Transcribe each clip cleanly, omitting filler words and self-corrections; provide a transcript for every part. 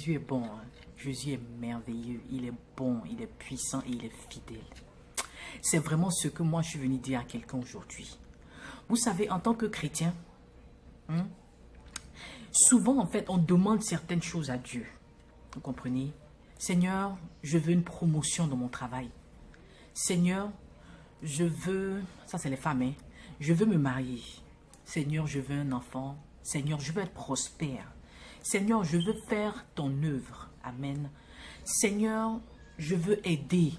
Jésus est bon, hein. Jésus est merveilleux, il est bon, il est puissant et il est fidèle. C'est vraiment ce que moi je suis venu dire à quelqu'un aujourd'hui. Vous savez, en tant que chrétien, souvent en fait on demande certaines choses à Dieu. Vous comprenez? Seigneur, je veux une promotion dans mon travail. Seigneur, je veux, ça c'est les femmes, hein, je veux me marier. Seigneur, je veux un enfant. Seigneur, je veux être prospère. Seigneur, je veux faire ton œuvre. Amen. Seigneur, je veux aider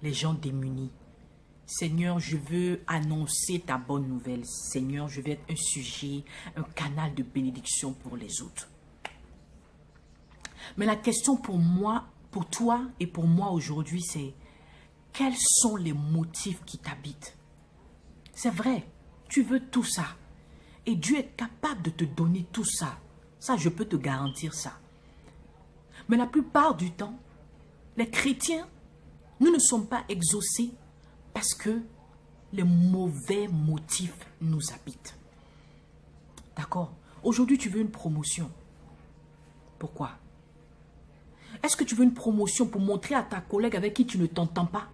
les gens démunis. Seigneur, je veux annoncer ta bonne nouvelle. Seigneur, je veux être un sujet, un canal de bénédiction pour les autres. Mais la question pour moi, pour toi et pour moi aujourd'hui, c'est quels sont les motifs qui t'habitent? C'est vrai, tu veux tout ça. Et Dieu est capable de te donner tout ça. Ça, je peux te garantir ça. Mais la plupart du temps, les chrétiens, nous ne sommes pas exaucés parce que les mauvais motifs nous habitent. D'accord? Aujourd'hui, tu veux une promotion. Pourquoi? Est-ce que tu veux une promotion pour montrer à ta collègue avec qui tu ne t'entends pas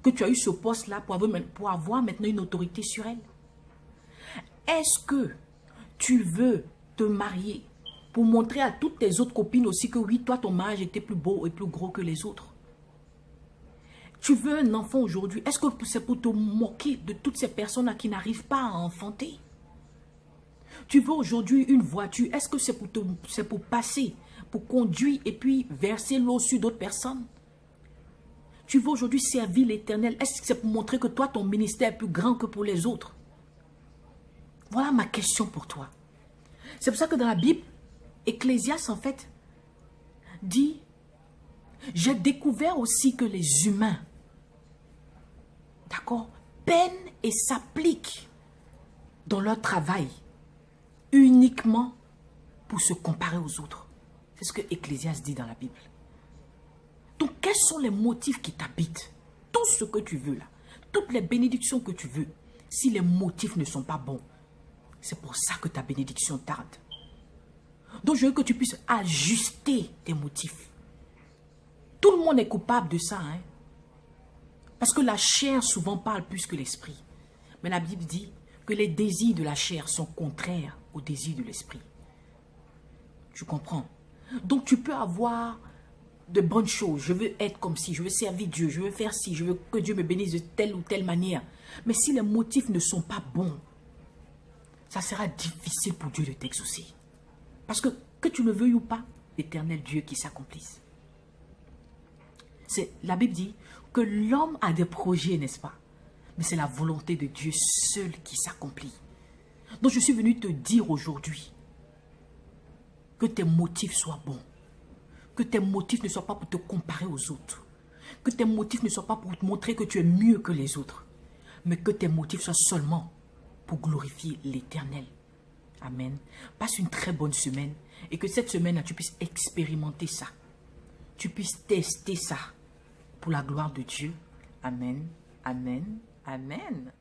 que tu as eu ce poste-là pour avoir maintenant une autorité sur elle? Est-ce que tu veux te marier pour montrer à toutes tes autres copines aussi que oui, toi, ton mariage était plus beau et plus gros que les autres? Tu veux un enfant aujourd'hui. Est-ce que c'est pour te moquer de toutes ces personnes-là qui n'arrivent pas à enfanter? Tu veux aujourd'hui une voiture. Est-ce que c'est pour passer, pour conduire et puis verser l'eau sur d'autres personnes? Tu veux aujourd'hui servir l'Éternel. Est-ce que c'est pour montrer que toi, ton ministère est plus grand que pour les autres? Voilà ma question pour toi. C'est pour ça que dans la Bible, Ecclésiaste en fait dit, j'ai découvert aussi que les humains, d'accord, peinent et s'appliquent dans leur travail uniquement pour se comparer aux autres. C'est ce que Ecclésiaste dit dans la Bible. Donc, quels sont les motifs qui t'habitent? Tout ce que tu veux là, toutes les bénédictions que tu veux, si les motifs ne sont pas bons, c'est pour ça que ta bénédiction tarde. Donc, je veux que tu puisses ajuster tes motifs. Tout le monde est coupable de ça, hein? Parce que la chair souvent parle plus que l'esprit. Mais la Bible dit que les désirs de la chair sont contraires aux désirs de l'esprit. Tu comprends? Donc, tu peux avoir de bonnes choses. Je veux être comme ci, je veux servir Dieu, je veux faire ci, je veux que Dieu me bénisse de telle ou telle manière. Mais si les motifs ne sont pas bons, ça sera difficile pour Dieu de t'exaucer. Parce que tu le veuilles ou pas, l'Éternel Dieu qui s'accomplisse. La Bible dit que l'homme a des projets, n'est-ce pas? Mais c'est la volonté de Dieu seul qui s'accomplit. Donc je suis venu te dire aujourd'hui que tes motifs soient bons. Que tes motifs ne soient pas pour te comparer aux autres. Que tes motifs ne soient pas pour te montrer que tu es mieux que les autres. Mais que tes motifs soient seulement pour glorifier l'Éternel. Amen. Passe une très bonne semaine et que cette semaine-là, tu puisses expérimenter ça. Tu puisses tester ça pour la gloire de Dieu. Amen. Amen. Amen.